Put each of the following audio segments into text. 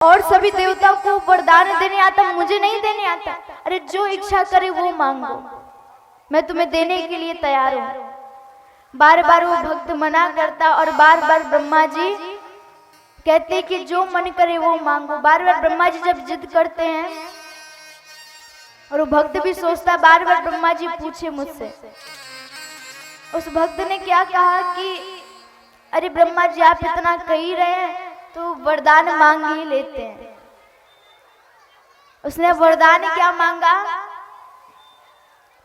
और सभी देवताओं को वरदान देने आता, मुझे नहीं देने आता। अरे जो इच्छा करे वो मांगो, मैं तुम्हें देने के लिए तैयार हूं। बार बार वो भक्त मना करता और बार बार ब्रह्मा जी कहते कि जो मन करे वो मांगो। बार बार ब्रह्मा जी जब जिद करते हैं और वो भक्त भी सोचता बार बार ब्रह्मा जी पूछे मुझसे। उस भक्त ने क्या कहा कि अरे ब्रह्मा जी आप इतना कह ही रहे हैं तो वरदान मांग ही लेते हैं। उसने वरदान क्या मांगा,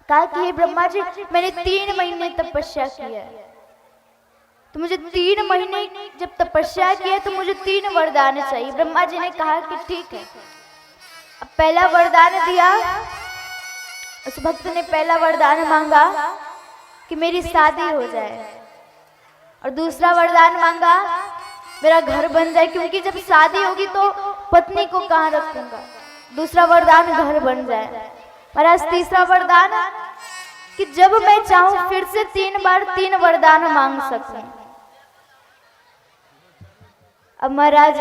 कहा कि हे ब्रह्मा जी मैंने 3 महीने तपस्या की है, तो मुझे 3 महीने जब तपस्या की है तो मुझे 3 वरदान चाहिए। ब्रह्मा जी ने कहा कि ठीक है। अब पहला वरदान दिया, उस भक्त ने पहला वरदान मांगा कि मेरी शादी हो जाए, और दूसरा वरदान मांगा मेरा घर बन जाए, क्योंकि जब शादी होगी तो पत्नी को कहाँ रखूंगा। दूसरा वरदान घर बन जाए। महाराज तीसरा वरदान कि जब मैं चाहूं फिर से 3 बार 3 वरदान मांग सकूं। अब महाराज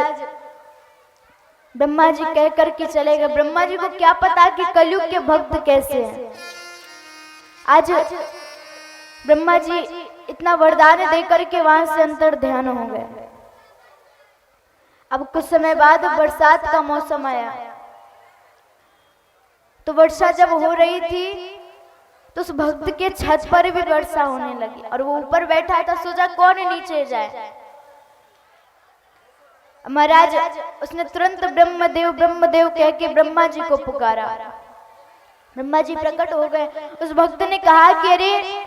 ब्रह्मा जी कह करके चले गए। ब्रह्मा जी को क्या पता कि कलयुग के भक्त कैसे हैं। आज ब्रह्मा जी इतना वरदान दे करके वहां से अंतर ध्यान हो गए। अब कुछ समय बाद बरसात का मौसम आया, तो वर्षा जब हो रही थी तो उस भक्त के छत पर भी वर्षा होने लगी, और वो ऊपर बैठा था, सोचा कौन नीचे जाए। महाराज उसने तुरंत ब्रह्मदेव कह के ब्रह्मा जी को पुकारा। ब्रह्मा जी प्रकट हो गए। उस भक्त ने कहा कि अरे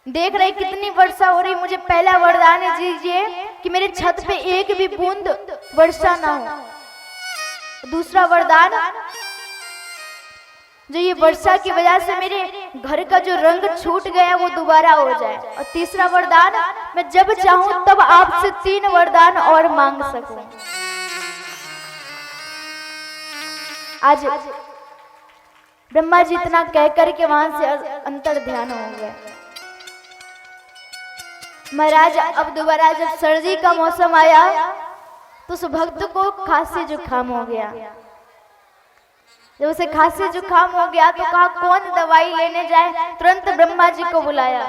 देख रहे कितनी वर्षा हो रही, मुझे पहला वरदान दीजिए कि मेरे छत पे एक भी बूंद वर्षा ना हो। दूसरा वरदान जो ये वर्षा की वजह से मेरे घर का जो रंग छूट गया वो दोबारा हो जाए। और तीसरा वरदान मैं जब चाहूं तब आपसे 3 वरदान और मांग सकूं। आज ब्रह्मा जी इतना कह करके वहां से अंतर ध्यान हो गए। महाराज अब दोबारा जब सर्दी का मौसम आया तो उस भक्त को खांसी जुकाम हो गया। जब उसे खांसी जुकाम हो गया तो कहा कौन दवाई लेने जाए। तुरंत ब्रह्मा जी को बुलाया।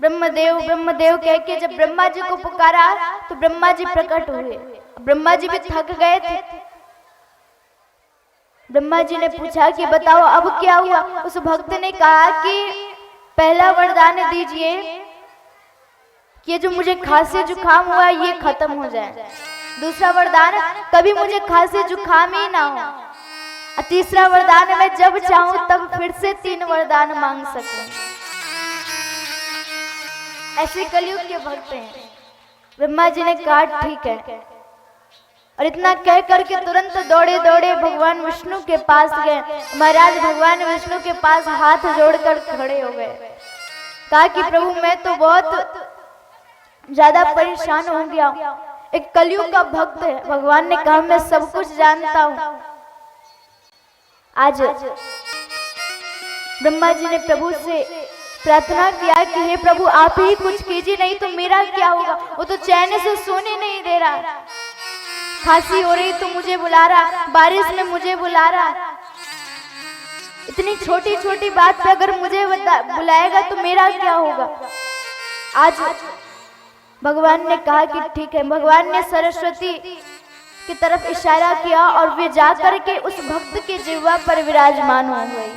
ब्रह्मदेव कह के जब ब्रह्मा जी को पुकारा तो ब्रह्मा जी प्रकट हुए। ब्रह्मा जी भी थक गए थे। ब्रह्मा जी ने पूछा कि बताओ अब क्या हुआ। उस भक्त ने कहा कि पहला वरदान दीजिए कि ये जो मुझे खांसी जुकाम हुआ ये खत्म हो जाए। दूसरा वरदान कभी मुझे खांसी जुकाम ही ना हो। तीसरा वरदान मैं जब चाहूं तब फिर से 3 वरदान मांग सकूं। ऐसे कलयुग के भक्त हैं। ब्रह्मा जी ने कहा ठीक है, और इतना कह करके तुरंत दौड़े दौड़े भगवान विष्णु के पास गए। महाराज भगवान विष्णु के पास हाथ जोड़कर खड़े हो गए। कहा कि प्रभु मैं तो बहुत ज्यादा परेशान हो गया, एक कलयुग का भक्त है। भगवान ने कहा मैं सब कुछ जानता हूं। आज ब्रह्मा जी ने प्रभु से प्रार्थना किया कि हे प्रभु आप ही कुछ कीजिए, नहीं तो मेरा क्या होगा। वो तो चैन से सोने नहीं दे रहा, खांसी हो रही तो मुझे बुला रहा, बारिश में मुझे बुला रहा। इतनी छोटी छोटी बात पे अगर मुझे बुलाएगा तो मेरा क्या होगा। आज भगवान ने कहा कि ठीक है। भगवान ने सरस्वती की तरफ इशारा किया और वे जाकर के उस भक्त के जिह्वा पर विराजमान हो गई।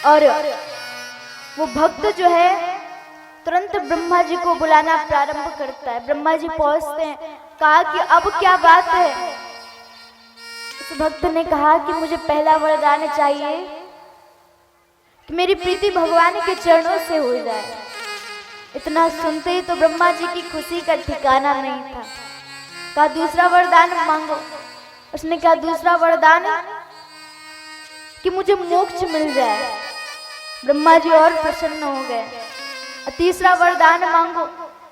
और वो भक्त जो है तुरंत ब्रह्मा जी को बुलाना प्रारंभ करता है। ब्रह्मा जी पहुंचते हैं। कहा कि अब क्या बात है। उस भक्त ने कहा कि मुझे पहला वरदान चाहिए कि मेरी प्रीति भगवान के चरणों से हो जाए। इतना सुनते ही तो ब्रह्मा जी की खुशी का ठिकाना नहीं था। कहा दूसरा वरदान मांगो। उसने कहा दूसरा वरदान कि मुझे मोक्ष मिल जाए। ब्रह्मा जी और प्रसन्न हो गए। तीसरा वरदान मांगो।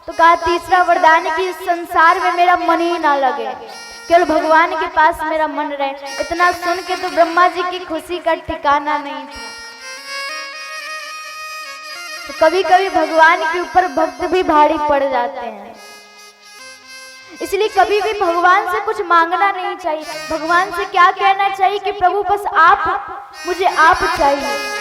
तो कहा तीसरा वरदान कि संसार में मेरा मन ही ना लगे, केवल भगवान के पास मेरा मन रहे। इतना सुन के तो ब्रह्मा जी की खुशी का ठिकाना नहीं था। तो कभी कभी भगवान के ऊपर भक्त भी भारी पड़ जाते हैं। इसलिए कभी भी भगवान से कुछ मांगना नहीं चाहिए। भगवान से क्या कहना चाहिए कि प्रभु बस आप, मुझे आप चाहिए।